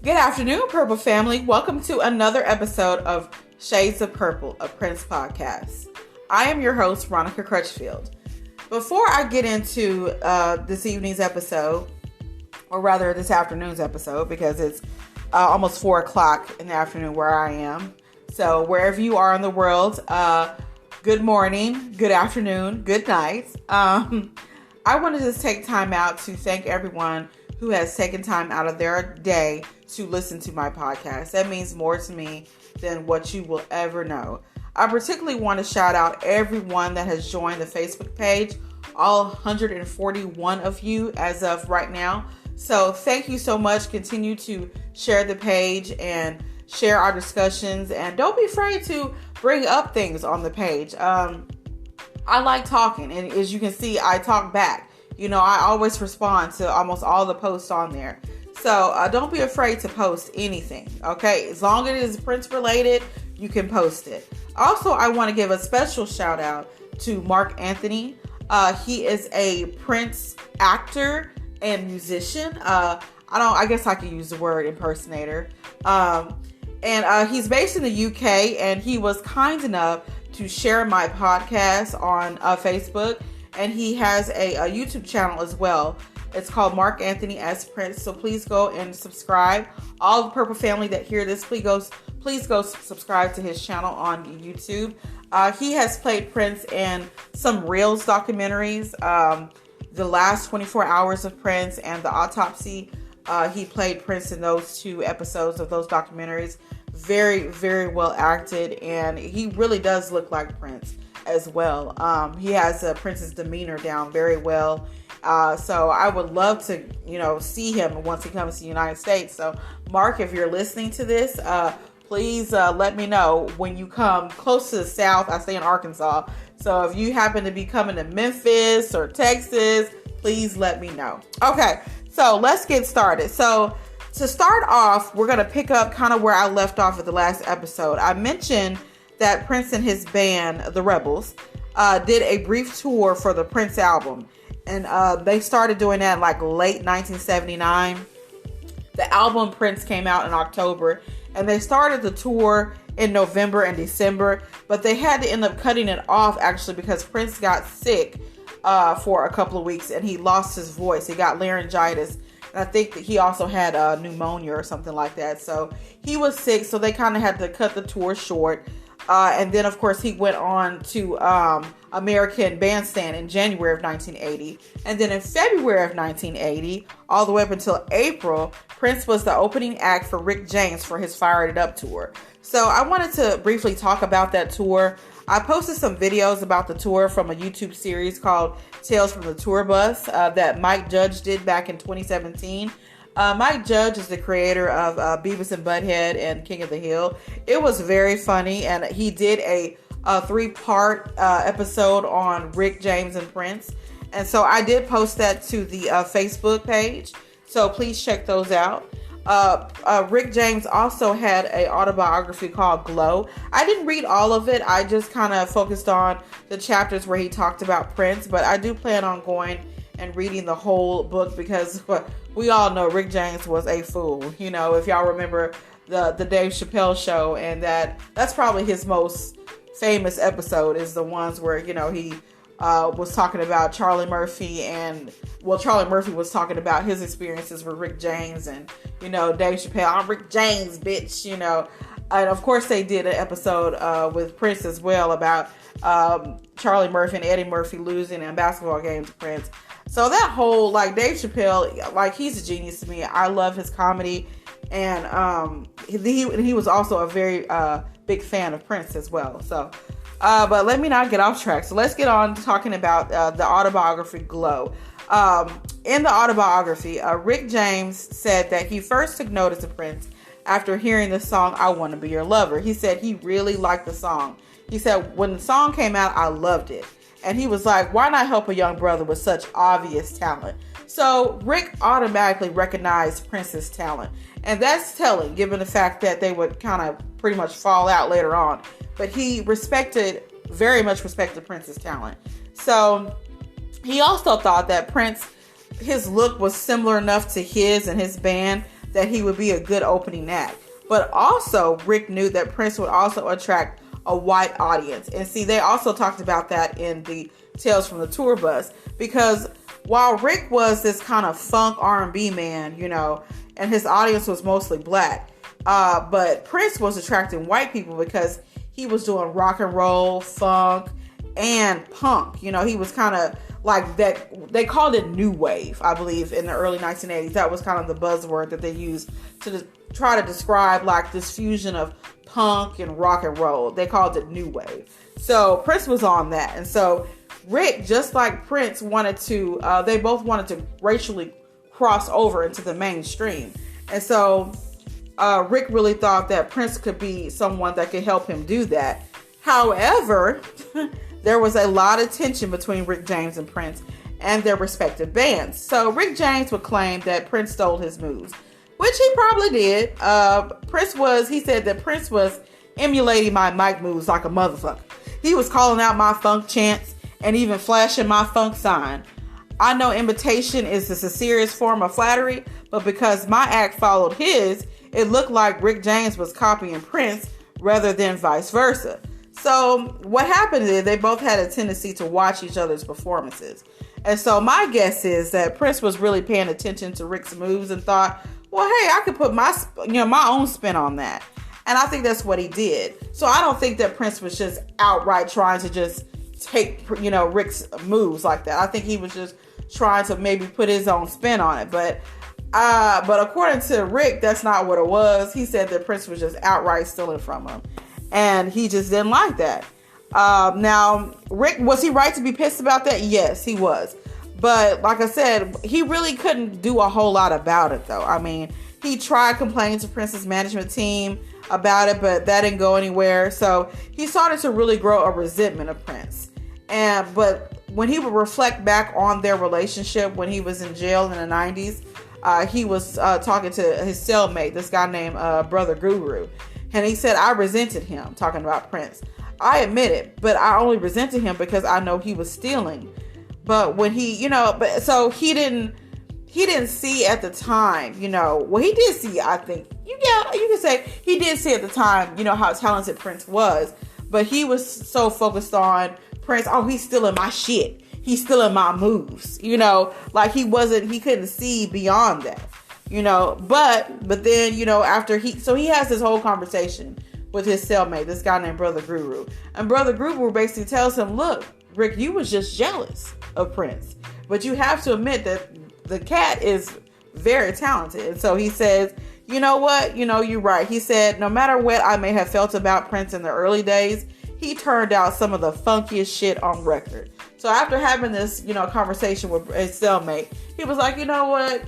Good afternoon, Purple family. Welcome to another episode of Shades of Purple, a Prince podcast. I am your host, Ronica Crutchfield. Before I get into this evening's episode, or rather this afternoon's episode, because it's almost 4 o'clock in the afternoon where I am. So wherever you are in the world, good morning, good afternoon, good night. I want to just take time out to thank everyone who has taken time out of their day to listen to my podcast. That means more to me than what you will ever know. I particularly want to shout out everyone that has joined the Facebook page, all 141 of you as of right now. So thank you so much. Continue to share the page and share our discussions, and don't be afraid to bring up things on the page. I like talking, and as you can see, I talk back. You know, I always respond to almost all the posts on there. So don't be afraid to post anything, okay? As long as it is Prince related, you can post it. Also, I want to give a special shout out to Mark Anthony. He is a Prince actor and musician. I guess I could use the word impersonator. And he's based in the UK, and he was kind enough to share my podcast on Facebook. And he has a YouTube channel as well. It's called Mark Anthony as Prince. So please go and subscribe. All the Purple family that hear this, please go subscribe to his channel on YouTube. He has played Prince in some Reels documentaries. The Last 24 Hours of Prince and The Autopsy. He played Prince in those 2 episodes of those documentaries. Very, very well acted. And he really does look like Prince as well. He has Prince's demeanor down very well. So I would love to, see him once he comes to the United States. So Mark, if you're listening to this, please let me know when you come close to the South. I stay in Arkansas. So if you happen to be coming to Memphis or Texas, please let me know. Okay, so let's get started. So to start off, we're going to pick up kind of where I left off at the last episode. I mentioned that Prince and his band, the Rebels, did a brief tour for the Prince album. And they started doing that like late 1979. The album Prince came out in October. And they started the tour in November and December. But they had to end up cutting it off actually because Prince got sick for a couple of weeks. And he lost his voice. He got laryngitis. And I think that he also had pneumonia or something like that. So he was sick. So they kind of had to cut the tour short. And then, of course, he went on to American Bandstand in January of 1980. And then in February of 1980, all the way up until April, Prince was the opening act for Rick James for his Fire It Up tour. So I wanted to briefly talk about that tour. I posted some videos about the tour from a YouTube series called Tales from the Tour Bus that Mike Judge did back in 2017. Mike Judge is the creator of Beavis and Butthead and King of the Hill. It was very funny, and he did a 3-part episode on Rick James and Prince. And so I did post that to the Facebook page. So please check those out. Rick James also had an autobiography called Glow. I didn't read all of it. I just kind of focused on the chapters where he talked about Prince. But I do plan on going and reading the whole book because we all know Rick James was a fool. If y'all remember the Dave Chappelle show, and that's probably his most famous episode is the ones where, he was talking about Charlie Murphy Charlie Murphy was talking about his experiences with Rick James and, Dave Chappelle, I'm Rick James, bitch, And of course they did an episode with Prince as well about Charlie Murphy and Eddie Murphy losing in basketball games to Prince. So that whole, Dave Chappelle, he's a genius to me. I love his comedy. And he was also a very big fan of Prince as well. So, but let me not get off track. So let's get on to talking about the autobiography Glow. In the autobiography, Rick James said that he first took notice of Prince after hearing the song I Want to Be Your Lover. He said he really liked the song. He said, when the song came out, I loved it. And he was like, why not help a young brother with such obvious talent? So Rick automatically recognized Prince's talent. And that's telling, given the fact that they would kind of pretty much fall out later on. But he very much respected Prince's talent. So he also thought that Prince, his look was similar enough to his and his band that he would be a good opening act. But also, Rick knew that Prince would also attract a white audience. And see, they also talked about that in the Tales from the Tour Bus, because while Rick was this kind of funk R&B man, and his audience was mostly black, but Prince was attracting white people because he was doing rock and roll, funk, and punk. He was kind of like that. They called it new wave, I believe, in the early 1980s. That was kind of the buzzword that they used to try to describe like this fusion of punk and rock and roll. They called it new wave. So Prince was on that. And so Rick, just like Prince, they both wanted to racially cross over into the mainstream. And so Rick really thought that Prince could be someone that could help him do that. However, there was a lot of tension between Rick James and Prince and their respective bands. So Rick James would claim that Prince stole his moves, which he probably did. He said that Prince was emulating my mic moves like a motherfucker. He was calling out my funk chants and even flashing my funk sign. I know imitation is the sincerest form of flattery, but because my act followed his, it looked like Rick James was copying Prince rather than vice versa. So what happened is they both had a tendency to watch each other's performances. And so my guess is that Prince was really paying attention to Rick's moves and thought, well, hey, I could put my own spin on that. And I think that's what he did. So I don't think that Prince was just outright trying to just take, Rick's moves like that. I think he was just trying to maybe put his own spin on it. But according to Rick, that's not what it was. He said that Prince was just outright stealing from him. And he just didn't like that. Now, Rick, was he right to be pissed about that? Yes, he was. But like I said, he really couldn't do a whole lot about it, though. I mean, he tried complaining to Prince's management team about it, but that didn't go anywhere. So he started to really grow a resentment of Prince. But when he would reflect back on their relationship when he was in jail in the 90s, he was talking to his cellmate, this guy named Brother Guru. And he said, I resented him, talking about Prince. I admit it, but I only resented him because I know he was stealing. But when he didn't see at the time, well, he did see, I think, you can say he did see at the time, how talented Prince was. But he was so focused on Prince, he's stealing my shit. He's stealing my moves, like he couldn't see beyond that. But then, after he has this whole conversation with his cellmate, this guy named Brother Guru. And Brother Guru basically tells him, look, Rick, you was just jealous of Prince. But you have to admit that the cat is very talented. And so he says, you know what? You're right. He said, no matter what I may have felt about Prince in the early days, he turned out some of the funkiest shit on record. So after having this, conversation with his cellmate, he was like, you know what?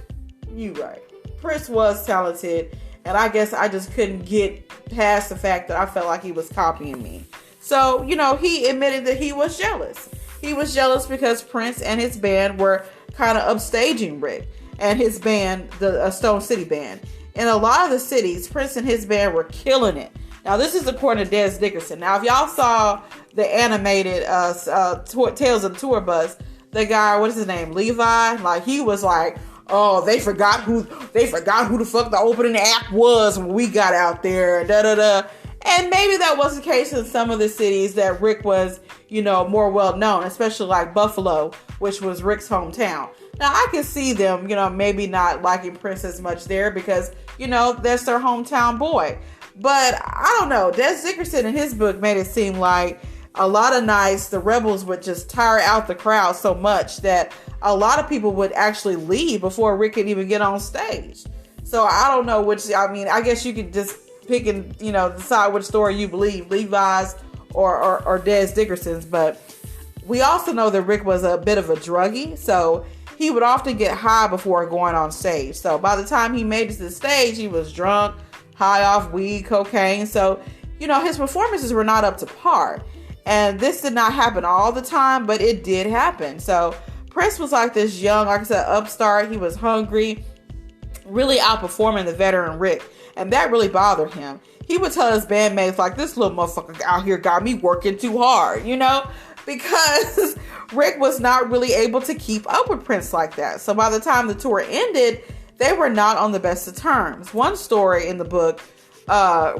You right. Prince was talented, and I guess I just couldn't get past the fact that I felt like he was copying me. So, he admitted that he was jealous. He was jealous because Prince and his band were kind of upstaging Rick and his band, the Stone City Band. In a lot of the cities, Prince and his band were killing it. Now, this is according to Des Dickerson. Now, if y'all saw the animated Tales of the Tour Bus, the guy, what is his name, Levi? Like, he was like, oh, they forgot who the fuck the opening act was when we got out there, da-da-da. And maybe that was the case in some of the cities that Rick was, more well known, especially like Buffalo, which was Rick's hometown. Now, I can see them, maybe not liking Prince as much there because, that's their hometown boy. But I don't know. Des Dickerson in his book made it seem like a lot of nights the rebels would just tire out the crowd so much that a lot of people would actually leave before Rick could even get on stage. So I don't know I guess you could just pick and, decide which story you believe, Levi's or Des Dickerson's. But we also know that Rick was a bit of a druggie. So he would often get high before going on stage. So by the time he made it to the stage, he was drunk, high off weed, cocaine. So, his performances were not up to par. And this did not happen all the time, but it did happen. So Prince was like this young, like I said, upstart. He was hungry, really outperforming the veteran Rick. And that really bothered him. He would tell his bandmates, like, this little motherfucker out here got me working too hard, because Rick was not really able to keep up with Prince like that. So by the time the tour ended, they were not on the best of terms. One story in the book,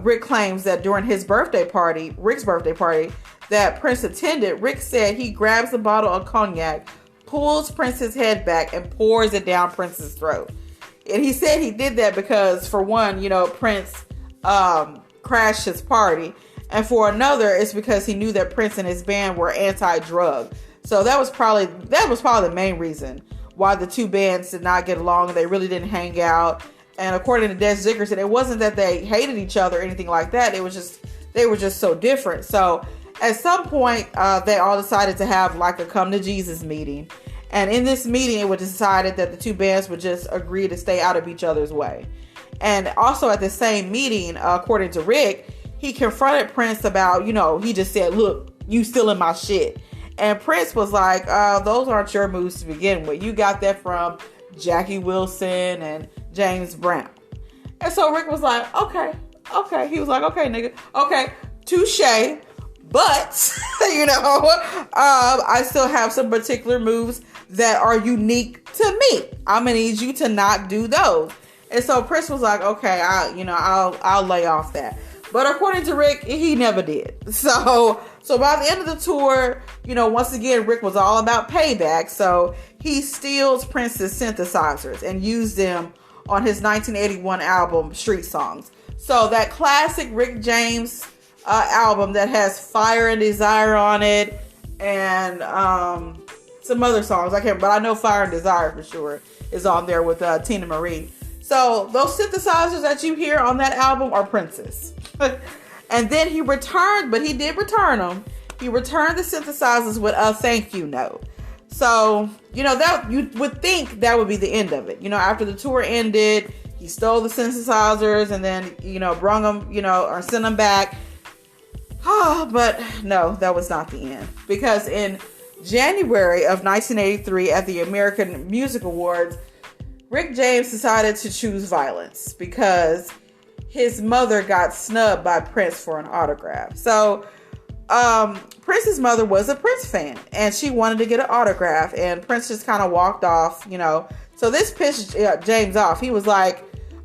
Rick claims that during his birthday party, Rick's birthday party, that Prince attended, Rick said he grabs a bottle of cognac, pulls Prince's head back, and pours it down Prince's throat. And he said he did that because, for one, Prince crashed his party. And for another, it's because he knew that Prince and his band were anti-drug. So that was probably the main reason why the two bands did not get along. They really didn't hang out. And according to Des Dickerson, it wasn't that they hated each other or anything like that. It was just, they were just so different. So at some point, they all decided to have like a come to Jesus meeting. And in this meeting, it was decided that the two bands would just agree to stay out of each other's way. And also at the same meeting, according to Rick, he confronted Prince about, he just said, look, you stealing my shit. And Prince was like, those aren't your moves to begin with. You got that from Jackie Wilson and James Brown. And so Rick was like, okay. He was like, okay, nigga. Okay, touche. But, I still have some particular moves that are unique to me. I'm going to need you to not do those. And so Prince was like, okay, I'll lay off that. But according to Rick, he never did. So by the end of the tour, once again, Rick was all about payback. So he steals Prince's synthesizers and used them on his 1981 album, Street Songs. So that classic Rick James album that has Fire and Desire on it and some other songs. But I know Fire and Desire for sure is on there with Tina Marie. So those synthesizers that you hear on that album are Prince's. And then he returned, but he did return them. He returned the synthesizers with a thank you note. So, that you would think that would be the end of it. After the tour ended, he stole the synthesizers and then, brung them, or sent them back. But no, that was not the end. Because in January of 1983 at the American Music Awards, Rick James decided to choose violence because his mother got snubbed by Prince for an autograph. So Prince's mother was a Prince fan and she wanted to get an autograph, and Prince just kind of walked off, So this pissed James off. He was like,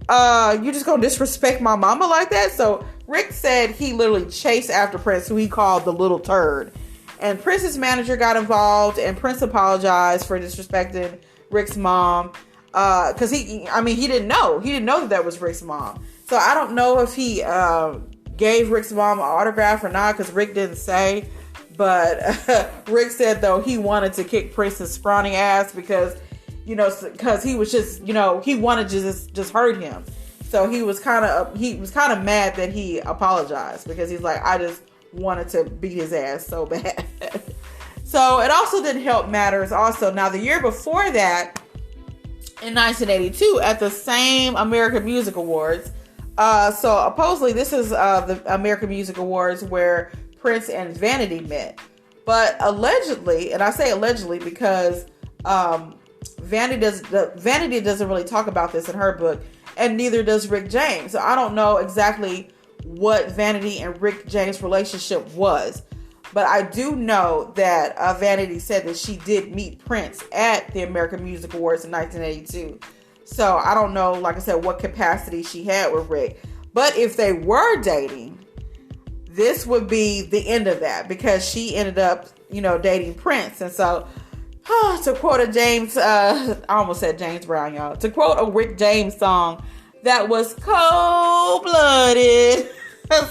you just gonna disrespect my mama like that? So Rick said he literally chased after Prince, who he called the little turd. And Prince's manager got involved, and Prince apologized for disrespecting Rick's mom. Because he didn't know. He didn't know that was Rick's mom. So I don't know if he gave Rick's mom an autograph or not, because Rick didn't say. But Rick said, though, he wanted to kick Prince's scrawny ass because he was just, he wanted to just hurt him. So he was kind of mad that he apologized, because he's like, I just wanted to beat his ass so bad. So it also didn't help matters. Also, now the year before that, in 1982, at the same American Music Awards. So supposedly this is the American Music Awards where Prince and Vanity met. But allegedly, and I say allegedly because Vanity doesn't really talk about this in her book, and neither does Rick James. So I don't know exactly what Vanity and Rick James' relationship was. But I do know that Vanity said that she did meet Prince at the American Music Awards in 1982. So I don't know, like I said, what capacity she had with Rick. But if they were dating, this would be the end of that, because she ended up, dating Prince. And so, to quote a James, I almost said James Brown, y'all. To quote a Rick James song, that was cold-blooded.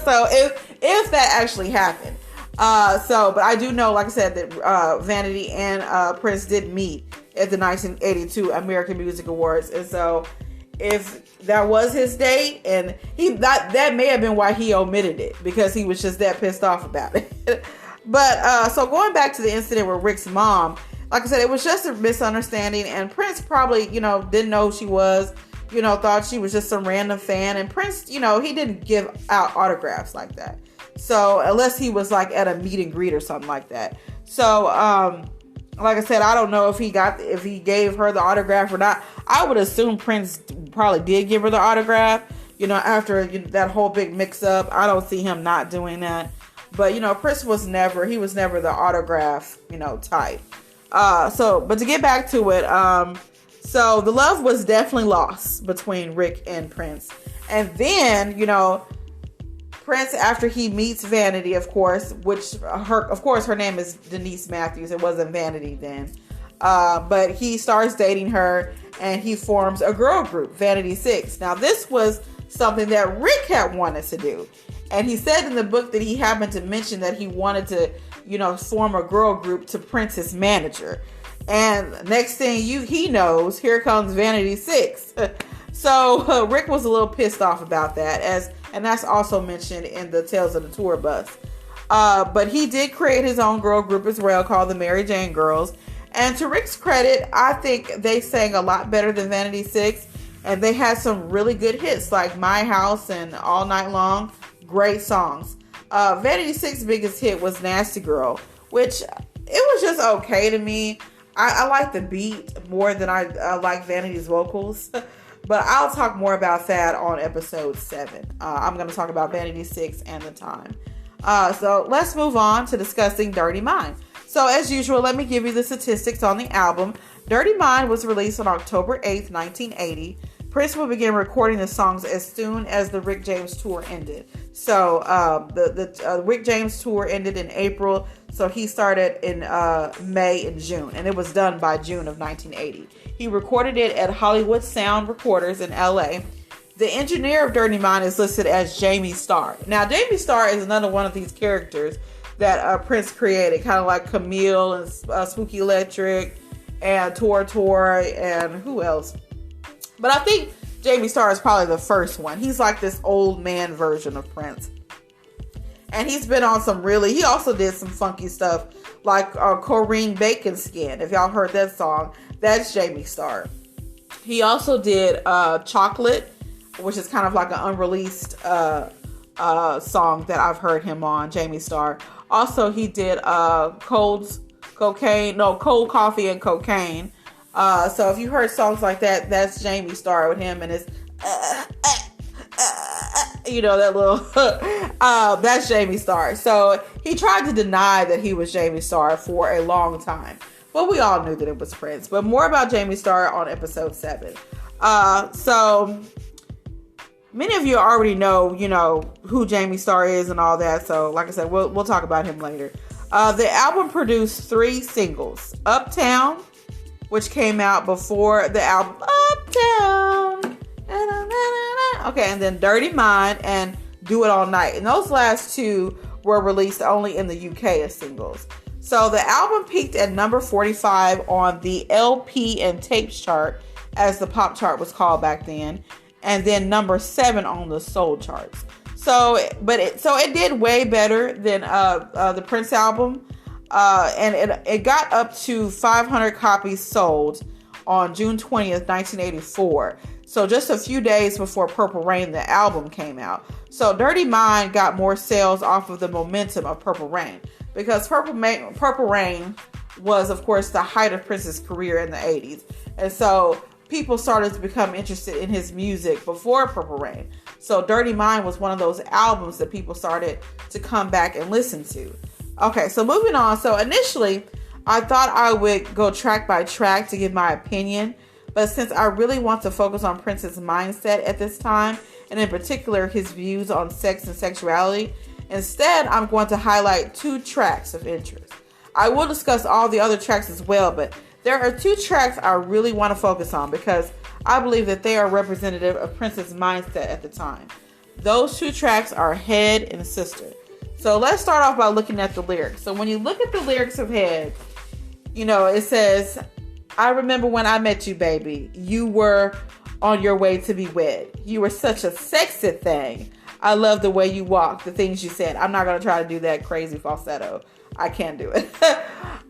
So if that actually happened. But I do know, like I said, that Vanity and Prince did meet at the 1982 American Music Awards. And so if that was his date, and that may have been why he omitted it, because he was just that pissed off about it. But so going back to the incident with Rick's mom, like I said, it was just a misunderstanding, and Prince probably, didn't know who she was, thought she was just some random fan. And Prince, he didn't give out autographs like that. So unless he was like at a meet and greet or something like that. So, like I said, I don't know if he gave her the autograph or not. I would assume Prince probably did give her the autograph, after that whole big mix up. I don't see him not doing that. But, Prince was never the autograph, type. But to get back to it, So the love was definitely lost between Rick and Prince. And then, Prince, after he meets Vanity, of course, her name is Denise Matthews. It wasn't Vanity then. But he starts dating her and he forms a girl group, Vanity 6. Now, this was something that Rick had wanted to do. And he said in the book that he happened to mention that he wanted to, form a girl group to Prince's manager. And next thing he knows, here comes Vanity 6. So Rick was a little pissed off about that, and that's also mentioned in the Tales of the Tour Bus. But he did create his own girl group as well, called the Mary Jane Girls. And to Rick's credit, I think they sang a lot better than Vanity 6. And they had some really good hits like My House and All Night Long. Great songs. Vanity 6's biggest hit was Nasty Girl, which it was just okay to me. I like the beat more than I like Vanity's vocals. But I'll talk more about that on episode 7. I'm going to talk about Vanity 6 and the time. So let's move on to discussing Dirty Mind. So as usual, let me give you the statistics on the album. Dirty Mind was released on October 8th, 1980. Prince will begin recording the songs as soon as the Rick James tour ended. So the Rick James tour ended in April. So he started in May and June. And it was done by June of 1980. He recorded it at Hollywood Sound Recorders in LA. The engineer of Dirty Mind is listed as Jamie Starr. Now, Jamie Starr is another one of these characters that Prince created, kind of like Camille and Spooky Electric and Tor and who else? But I think Jamie Starr is probably the first one. He's like this old man version of Prince. And he's been on he also did some funky stuff like Corinne Bacon Skin. If y'all heard that song, that's Jamie Starr. He also did Chocolate, which is kind of like an unreleased song that I've heard him on, Jamie Starr. Also, he did Cold Coffee and Cocaine. So if you heard songs like that, that's Jamie Starr with him and his, that little, that's Jamie Starr. So he tried to deny that he was Jamie Starr for a long time. But we all knew that it was Prince. But more about Jamie Starr on episode 7. So many of you already know, who Jamie Starr is and all that. So like I said, we'll talk about him later. The album produced 3 singles. Uptown, which came out before the album Uptown. Okay, and then Dirty Mind and Do It All Night. And those last 2 were released only in the UK as singles. So the album peaked at number 45 on the LP and tapes chart, as the pop chart was called back then, and then number 7 on the soul charts. So it did way better than the Prince album, and it got up to 500 copies sold on June 20th, 1984. So just a few days before Purple Rain, the album came out. So Dirty Mind got more sales off of the momentum of Purple Rain, because Purple Rain was, of course, the height of Prince's career in the 80s. And so people started to become interested in his music before Purple Rain. So Dirty Mind was one of those albums that people started to come back and listen to. Okay, so moving on. So initially, I thought I would go track by track to give my opinion. But since I really want to focus on Prince's mindset at this time, and in particular his views on sex and sexuality, instead I'm going to highlight 2 tracks of interest. I will discuss all the other tracks as well, but there are 2 tracks I really want to focus on because I believe that they are representative of Prince's mindset at the time. Those 2 tracks are Head and Sister. So let's start off by looking at the lyrics. So when you look at the lyrics of Head, it says, I remember when I met you, baby. You were on your way to be wed. You were such a sexy thing. I love the way you walk, the things you said. I'm not going to try to do that crazy falsetto. I can't do it.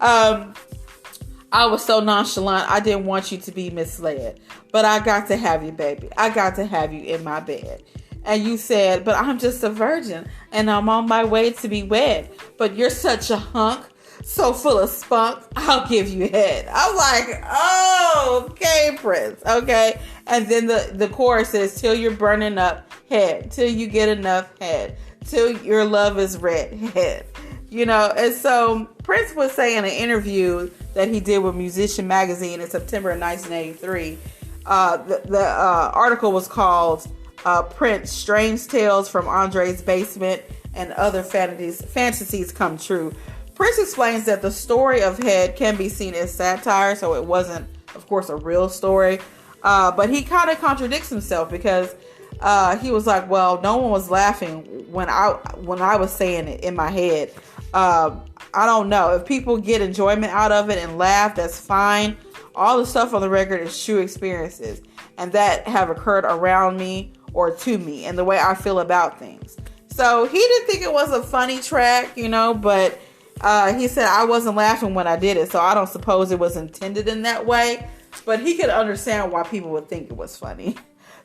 I was so nonchalant. I didn't want you to be misled. But I got to have you, baby. I got to have you in my bed. And you said, but I'm just a virgin and I'm on my way to be wed. But you're such a hunk, so full of spunk, I'll give you head. I'm like, oh, okay, Prince. Okay. And then the chorus says, till you're burning up, head. Till you get enough, head. Till your love is red, head. And so Prince was saying in an interview that he did with Musician Magazine in September of 1983. The article was called Prince, Strange Tales from Andre's Basement and Other Fantasies Come True. Prince explains that the story of Head can be seen as satire, so it wasn't, of course, a real story. But he kind of contradicts himself because he was like, well, no one was laughing when I was saying it in my head. I don't know. If people get enjoyment out of it and laugh, that's fine. All the stuff on the record is true experiences and that have occurred around me or to me and the way I feel about things. So he didn't think it was a funny track, but he said I wasn't laughing when I did it. So I don't suppose it was intended in that way, but he could understand why people would think it was funny.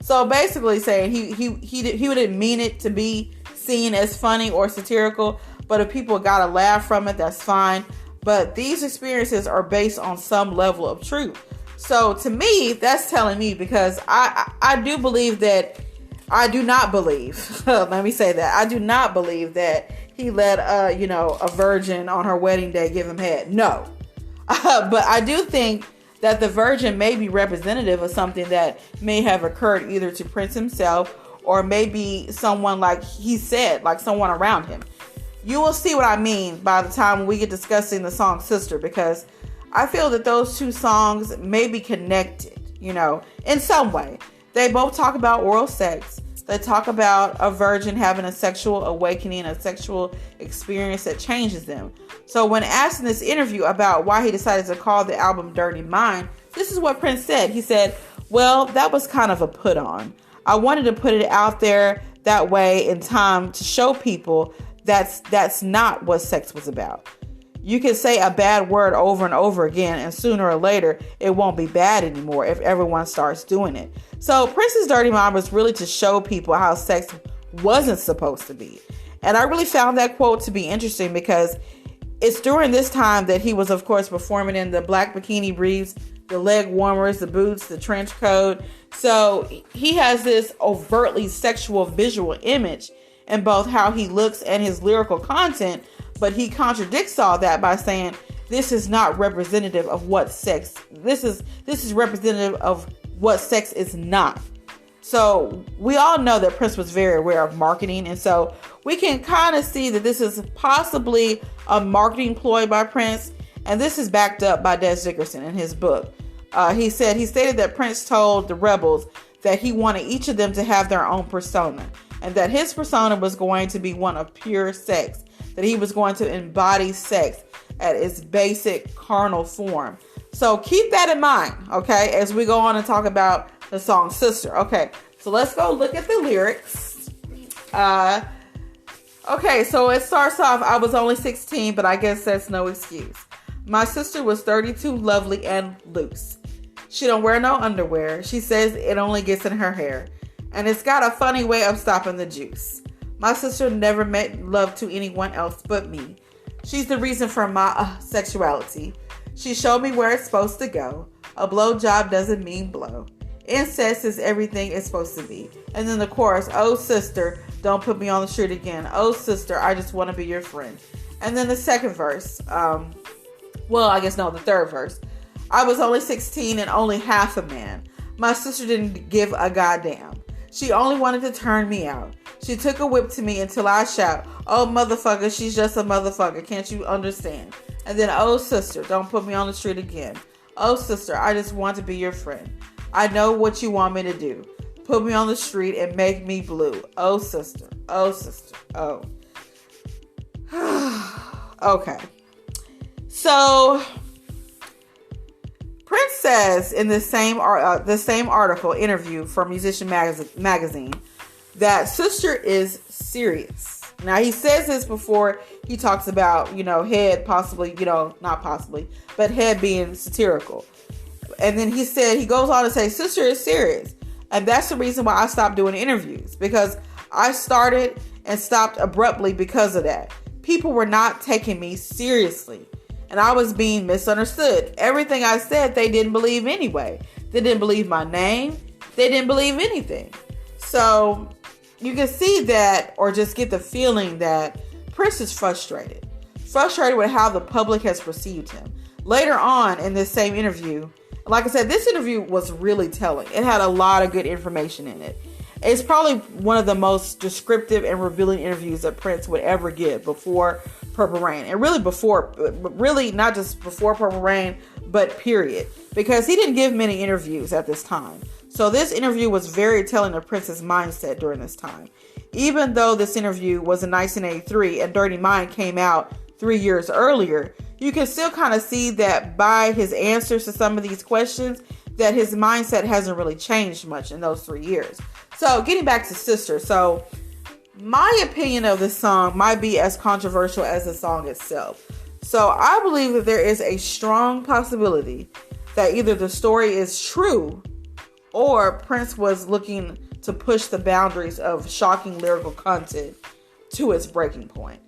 So basically saying he didn't mean it to be seen as funny or satirical, but if people got a laugh from it, that's fine. But these experiences are based on some level of truth. So to me, that's telling me, because I do believe that, I do not believe, let me say that, I do not believe that he let a virgin on her wedding day give him head. No. But I do think that the virgin may be representative of something that may have occurred either to Prince himself or maybe someone, like he said, like someone around him. You will see what I mean by the time we get discussing the song Sister, because I feel that those two songs may be connected, in some way. They both talk about oral sex. They talk about a virgin having a sexual awakening, a sexual experience that changes them. So when asked in this interview about why he decided to call the album Dirty Mind, this is what Prince said. He said, well, that was kind of a put on. I wanted to put it out there that way in time to show people that's not what sex was about. You can say a bad word over and over again, and sooner or later, it won't be bad anymore if everyone starts doing it. So Prince's Dirty Mind was really to show people how sex wasn't supposed to be. And I really found that quote to be interesting because it's during this time that he was, of course, performing in the black bikini briefs, the leg warmers, the boots, the trench coat. So he has this overtly sexual visual image in both how he looks and his lyrical content, but he contradicts all that by saying this is not representative of what sex. This is representative of what sex is not. So we all know that Prince was very aware of marketing, and so we can kind of see that this is possibly a marketing ploy by Prince, and this is backed up by Des Dickerson in his book. He stated that Prince told the rebels that he wanted each of them to have their own persona, and that his persona was going to be one of pure sex, that he was going to embody sex at its basic carnal form. So keep that in mind, okay, as we go on and talk about the song Sister. Okay, so let's go look at the lyrics. Okay, so it starts off, I was only 16, but I guess that's no excuse. My sister was 32, lovely and loose. She don't wear no underwear. She says it only gets in her hair. And it's got a funny way of stopping the juice. My sister never made love to anyone else but me. She's the reason for my sexuality. She showed me where it's supposed to go. A blowjob doesn't mean blow. Incest is everything it's supposed to be. And then the chorus, oh sister, don't put me on the street again. Oh sister, I just want to be your friend. And then the second verse, the third verse. I was only 16 and only half a man. My sister didn't give a goddamn. She only wanted to turn me out. She took a whip to me until I shout, oh motherfucker, she's just a motherfucker. Can't you understand? And then, oh sister, don't put me on the street again. Oh sister, I just want to be your friend. I know what you want me to do. Put me on the street and make me blue. Oh sister, oh sister, oh. Okay. So Prince says in the same article interview for Musician Magazine that Sister is serious. Now he says this before he talks about, head possibly, not possibly, but head being satirical. And then he goes on to say, Sister is serious. And that's the reason why I stopped doing interviews, because I started and stopped abruptly because of that. People were not taking me seriously. And I was being misunderstood. Everything I said, they didn't believe anyway. They didn't believe my name. They didn't believe anything. So you can see that, or just get the feeling that Prince is frustrated. frustrated with how the public has perceived him. Later on in this same interview, like I said, this interview was really telling. It had a lot of good information in it. It's probably one of the most descriptive and revealing interviews that Prince would ever give before Purple Rain. And really not just before Purple Rain, but period. Because he didn't give many interviews at this time. So this interview was very telling of Prince's mindset during this time. Even though this interview was in 1983 and Dirty Mind came out 3 years earlier, you can still kind of see that by his answers to some of these questions, that his mindset hasn't really changed much in those 3 years. So getting back to Sister. So my opinion of this song might be as controversial as the song itself. So I believe that there is a strong possibility that either the story is true or Prince was looking to push the boundaries of shocking lyrical content to its breaking point.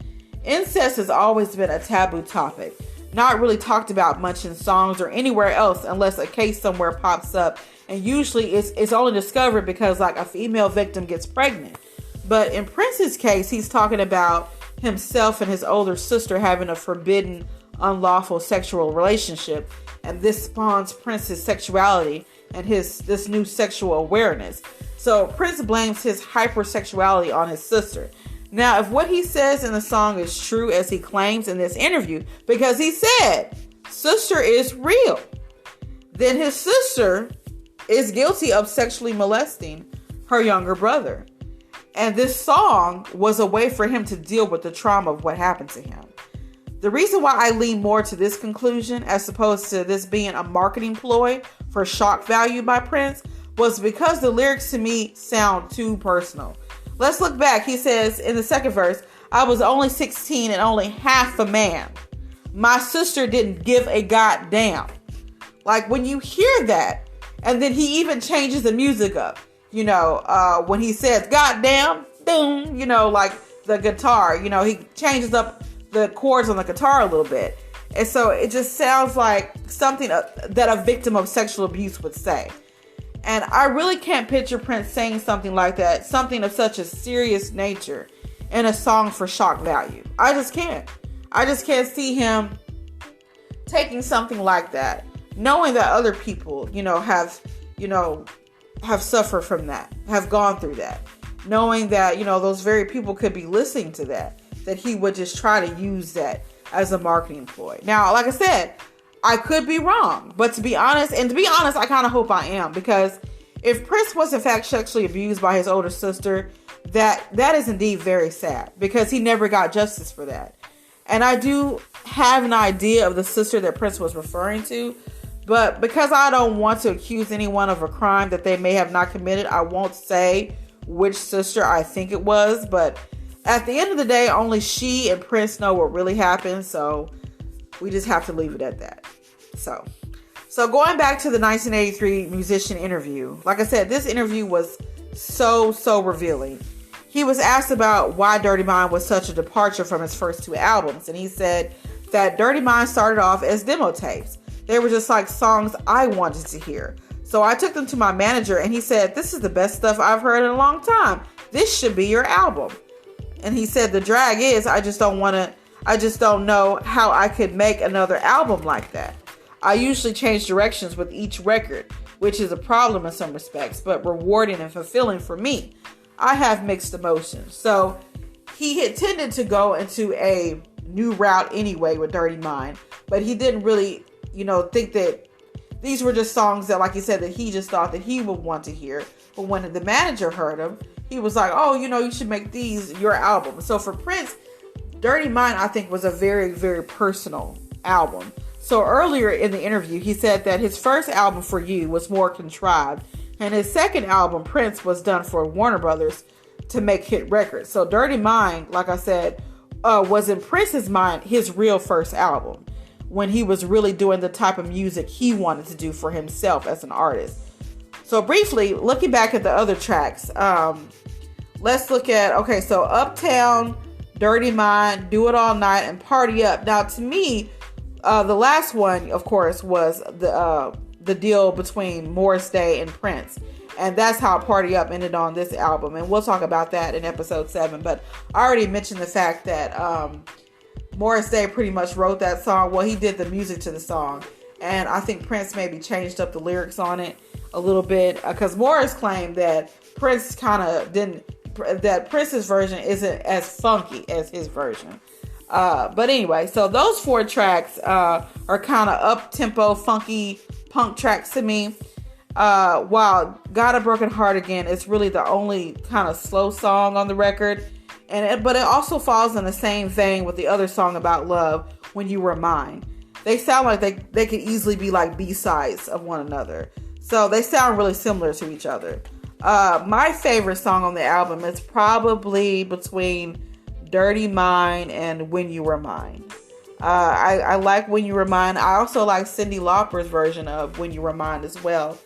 Incest has always been a taboo topic, not really talked about much in songs or anywhere else unless a case somewhere pops up, and usually it's only discovered because like a female victim gets pregnant. But in Prince's case, he's talking about himself and his older sister having a forbidden, unlawful sexual relationship, and this spawns Prince's sexuality and this new sexual awareness. So Prince blames his hypersexuality on his sister. Now, if what he says in the song is true as he claims in this interview, because he said sister is real, then his sister is guilty of sexually molesting her younger brother. And this song was a way for him to deal with the trauma of what happened to him. The reason why I lean more to this conclusion as opposed to this being a marketing ploy for shock value by Prince was because the lyrics to me sound too personal. Let's look back. He says in the second verse, I was only 16 and only half a man. My sister didn't give a goddamn. Like when you hear that, and then he even changes the music up, when he says goddamn, boom, like the guitar, he changes up the chords on the guitar a little bit. And so it just sounds like something that a victim of sexual abuse would say. And I really can't picture Prince saying something like that, something of such a serious nature in a song for shock value. I just can't. I just can't see him taking something like that, knowing that other people, have suffered from that, have gone through that, knowing that, those very people could be listening to that he would just try to use that as a marketing ploy. Now, like I said, I could be wrong, but to be honest, I kind of hope I am, because if Prince was in fact sexually abused by his older sister, that is indeed very sad, because he never got justice for that. And I do have an idea of the sister that Prince was referring to, but because I don't want to accuse anyone of a crime that they may have not committed, I won't say which sister I think it was, but at the end of the day, only she and Prince know what really happened, so we just have to leave it at that. So going back to the 1983 musician interview, like I said, this interview was so revealing. He was asked about why Dirty Mind was such a departure from his first two albums, and he said that Dirty Mind started off as demo tapes. They were just like songs I wanted to hear. So I took them to my manager and he said, this is the best stuff I've heard in a long time. This should be your album. And he said, the drag is, I just don't know how I could make another album like that. I usually change directions with each record, which is a problem in some respects, but rewarding and fulfilling for me. I have mixed emotions. So he intended to go into a new route anyway with Dirty Mind, but he didn't really, think that these were just songs that, like he said, that he just thought that he would want to hear. But when the manager heard him, he was like, oh, you should make these your album. So for Prince, Dirty Mind, I think, was a very, very personal album. So earlier in the interview, he said that his first album, For You, was more contrived. And his second album, Prince, was done for Warner Brothers to make hit records. So Dirty Mind, like I said, was in Prince's mind his real first album, when he was really doing the type of music he wanted to do for himself as an artist. So briefly, looking back at the other tracks, let's look at, so Uptown, Dirty Mind, Do It All Night, and Party Up. Now, to me, the last one, of course, was the deal between Morris Day and Prince. And that's how Party Up ended on this album. And we'll talk about that in episode 7. But I already mentioned the fact that Morris Day pretty much wrote that song. Well, he did the music to the song. And I think Prince maybe changed up the lyrics on it a little bit. Because Morris claimed that Prince's version isn't as funky as his version. But anyway, so those 4 tracks are kind of up-tempo, funky punk tracks to me. While Got a Broken Heart Again is really the only kind of slow song on the record. But it also falls in the same vein with the other song about love, When You Were Mine. They sound like they could easily be like B-sides of one another. So they sound really similar to each other. My favorite song on the album is probably between Dirty Mind and When You Were Mine. I like When You Were Mine. I also like Cyndi Lauper's version of When You Were Mine as well.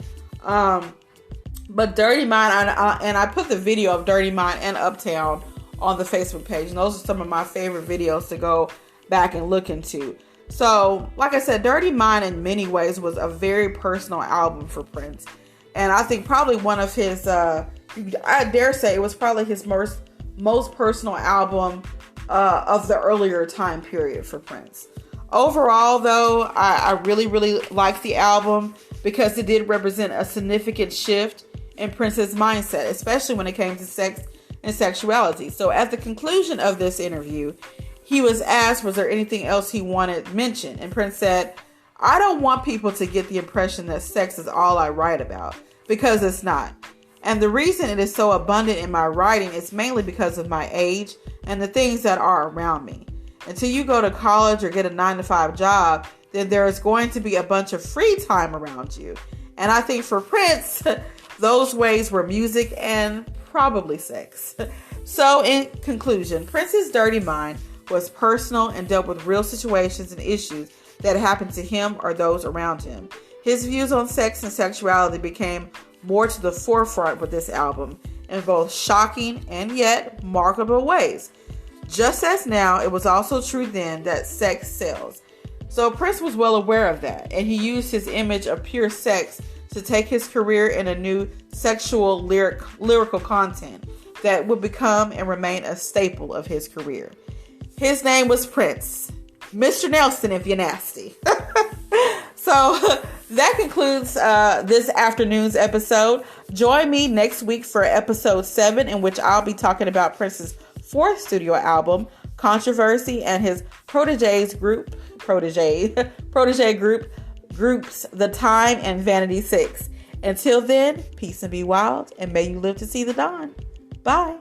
But Dirty Mind, and I put the video of Dirty Mind and Uptown on the Facebook page. And those are some of my favorite videos to go back and look into. So, like I said, Dirty Mind in many ways was a very personal album for Prince. And I think probably one of his, I dare say it was probably his most personal album of the earlier time period for Prince. Overall, though, I really, really liked the album because it did represent a significant shift in Prince's mindset, especially when it came to sex and sexuality. So at the conclusion of this interview, he was asked, was there anything else he wanted mentioned? And Prince said, I don't want people to get the impression that sex is all I write about, because it's not. And the reason it is so abundant in my writing is mainly because of my age and the things that are around me. Until you go to college or get a 9-to-5 job, then there is going to be a bunch of free time around you. And I think for Prince, those ways were music and probably sex. So in conclusion, Prince's Dirty Mind was personal and dealt with real situations and issues that happened to him or those around him. His views on sex and sexuality became more to the forefront with this album in both shocking and yet marketable ways. Just as now, it was also true then that sex sells. So Prince was well aware of that, and he used his image of pure sex to take his career in a new sexual lyrical content that would become and remain a staple of his career. His name was Prince. Mr. Nelson, if you're nasty. So that concludes this afternoon's episode. Join me next week for episode 7, in which I'll be talking about Prince's 4th studio album, Controversy, and his protege groups The Time and Vanity 6. Until then, peace and be wild, and may you live to see the dawn. Bye.